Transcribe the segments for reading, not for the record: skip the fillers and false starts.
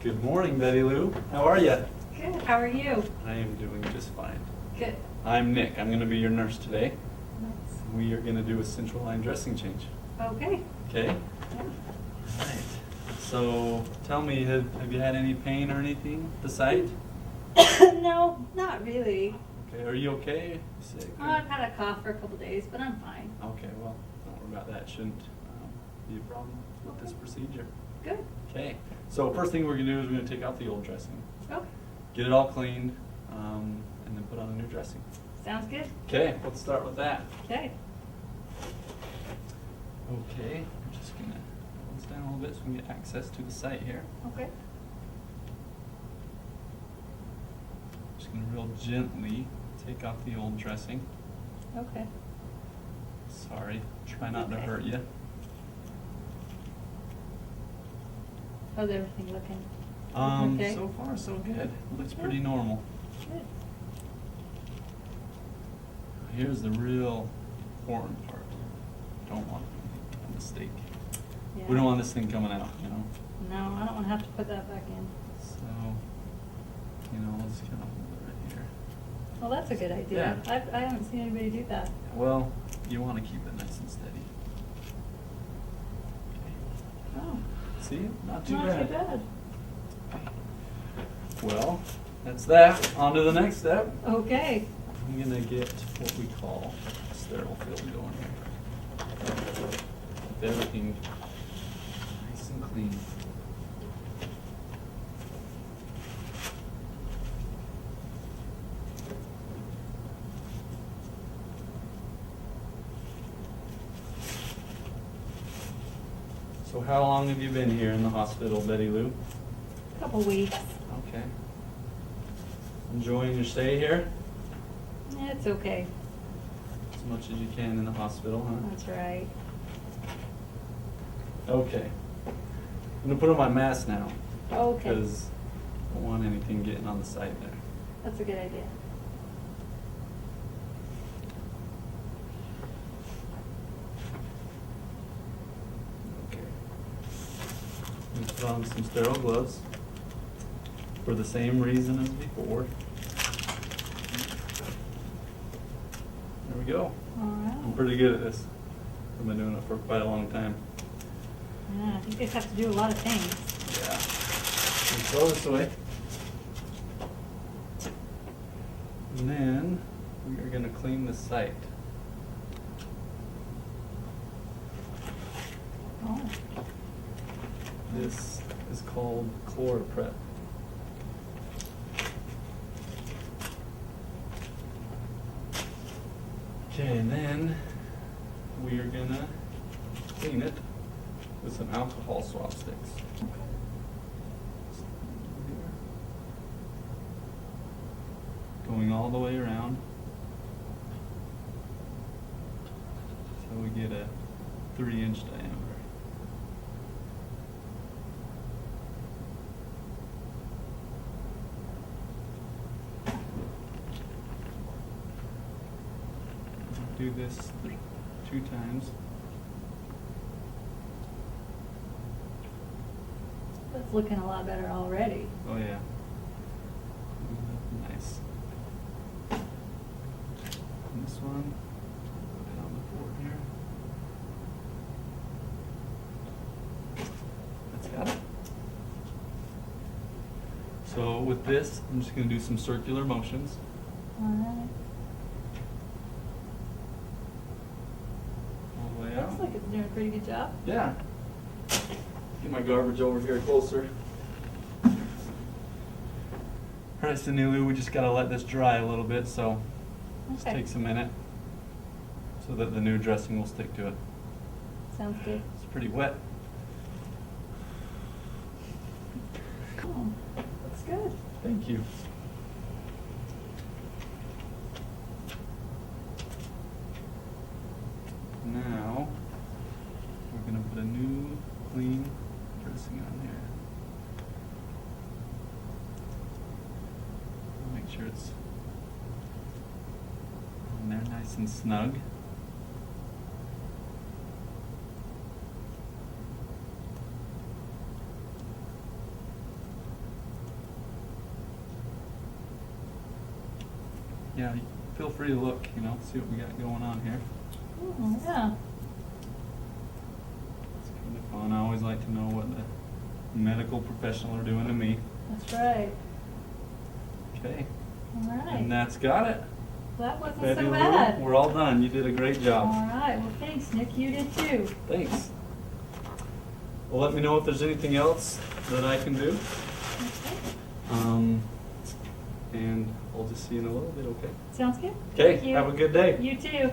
Good morning, Betty Lou. How are you? Good, how are you? I am doing just fine. Good. I'm Nick. I'm going to be your nurse today. Nice. We are going to do a central line dressing change. Okay. Okay? Yeah. All right. So tell me, have you had any pain or anything at the site? No, not really. Okay. Are you okay? Sick? Oh, I've had a cough for a couple days, but I'm fine. Okay. Well, don't worry about that. Shouldn't be a problem with this procedure. Good. Okay. So first thing we're going to do is we're going to take out the old dressing, Okay. get it all cleaned, and then put on a new dressing. Sounds good. Okay. Let's start with that. Okay. Okay, I'm just gonna put this down a little bit so we can get access to the site here. Okay. Just gonna real gently take off the old dressing. Okay. Sorry, try not to Okay. hurt you. How's everything looking? Okay. So far so good. It looks Yeah. pretty normal. Good. Here's the real important part. Don't want a mistake. Yeah. We don't want this thing coming out, you know? No, I don't want to have to put that back in. So, I'll just kind of hold it right here. Well, that's a good idea. Yeah. I haven't seen anybody do that. Well, you want to keep it nice and steady. Oh, See? Not too not bad. too bad. Well, that's that. On to the next step. Okay. I'm gonna get what we call a sterile field going here. Keep everything nice and clean. So how long have you been here in the hospital, Betty Lou? Couple weeks. Okay. Enjoying your stay here? It's okay. As much as you can in the hospital, huh? That's right. Okay. I'm gonna put on my mask now. Okay. Because I don't want anything getting on the site there. That's a good idea. Okay. I'm gonna put on some sterile gloves for the same reason as before. There we go. All right. I'm pretty good at this. I've been doing it for quite a long time. Yeah, I think they have to do a lot of things. Yeah. And throw this away. And then we are gonna clean the site. Oh. This is called ChloroPrep. Okay, and then we are gonna clean it with some alcohol swab sticks. Going all the way around. So we get a 3-inch diameter. Do this 2 times. That's looking a lot better already. Oh yeah. Nice. And this one, put it on the board here. That's got it. So with this, I'm just going to do some circular motions. All right. All the way out. Looks like it's doing a pretty good job. Yeah. Get my garbage over here closer. Alright, Sanilu, we just gotta let this dry a little bit, so just Okay. takes a minute so that the new dressing will stick to it. Sounds good. It's pretty wet. Oh, looks good. Thank you. Now, we're gonna put a new clean dressing on here. Make sure it's on there nice and snug. yeah, feel free to look, see what we got going on here. Oh, yeah. It's kind of fun. I always like to know what the medical professional are doing to me. That's right. Okay. All right. And that's got it. That wasn't Betty so Lou, bad. we're all done. You did a great job. All right. Well, thanks, Nick. You did too. Thanks. Well, let me know if there's anything else that I can do. Okay. And I'll just see you in a little bit, okay? Sounds good. Okay, Thank you. have a good day. You too.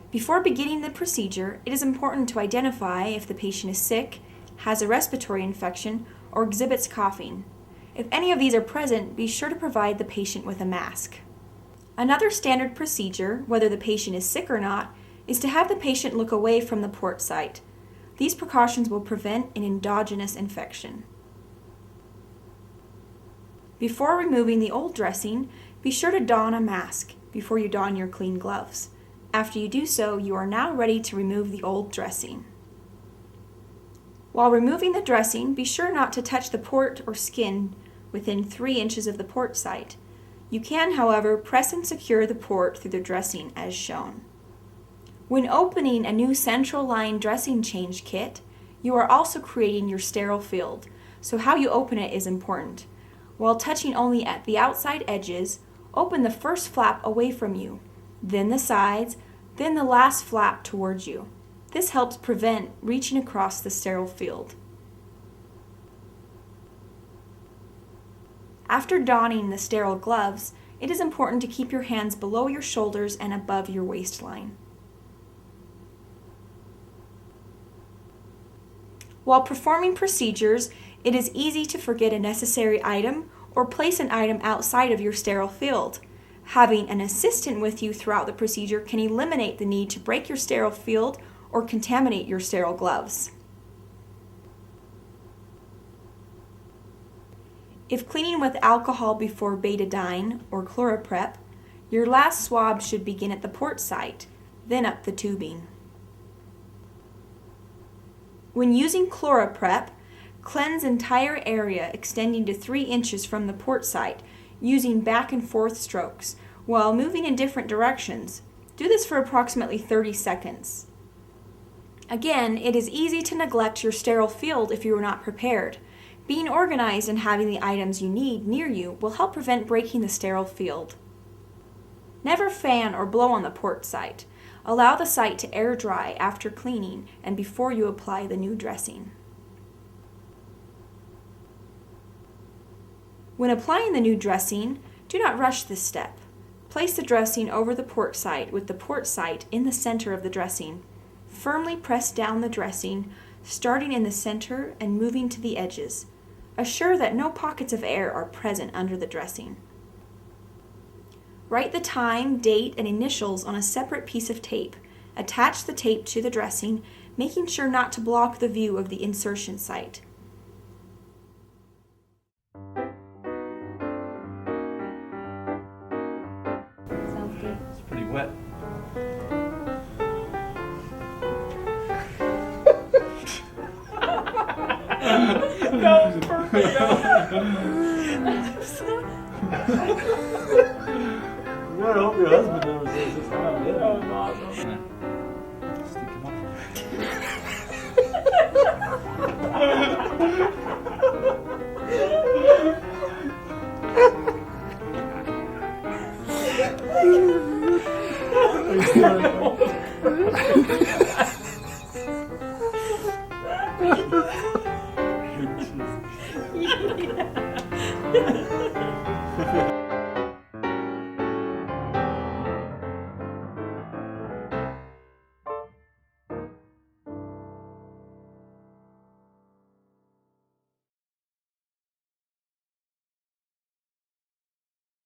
Before beginning the procedure, it is important to identify if the patient is sick, has a respiratory infection, or exhibits coughing. If any of these are present, be sure to provide the patient with a mask. Another standard procedure, whether the patient is sick or not, is to have the patient look away from the port site. These precautions will prevent an endogenous infection. Before removing the old dressing, be sure to don a mask before you don your clean gloves. After you do so, you are now ready to remove the old dressing. While removing the dressing, be sure not to touch the port or skin within 3 inches of the port site. You can, however, press and secure the port through the dressing as shown. When opening a new central line dressing change kit, you are also creating your sterile field, so how you open it is important. While touching only at the outside edges, open the first flap away from you, then the sides, then the last flap towards you. This helps prevent reaching across the sterile field. After donning the sterile gloves, it is important to keep your hands below your shoulders and above your waistline. While performing procedures, it is easy to forget a necessary item or place an item outside of your sterile field. Having an assistant with you throughout the procedure can eliminate the need to break your sterile field or contaminate your sterile gloves. If cleaning with alcohol before betadine or ChloraPrep, your last swab should begin at the port site, then up the tubing. When using ChloraPrep, cleanse entire area extending to 3 inches from the port site using back and forth strokes while moving in different directions. Do this for approximately 30 seconds. Again, it is easy to neglect your sterile field if you are not prepared. Being organized and having the items you need near you will help prevent breaking the sterile field. Never fan or blow on the port site. Allow the site to air dry after cleaning and before you apply the new dressing. When applying the new dressing, do not rush this step. Place the dressing over the port site with the port site in the center of the dressing. Firmly press down the dressing, starting in the center and moving to the edges. Assure that no pockets of air are present under the dressing. Write the time, date, and initials on a separate piece of tape. Attach the tape to the dressing, making sure not to block the view of the insertion site. Sounds good. It's pretty wet. That was perfect. I hope your husband never says this. That was awesome. Stick him up. Yeah.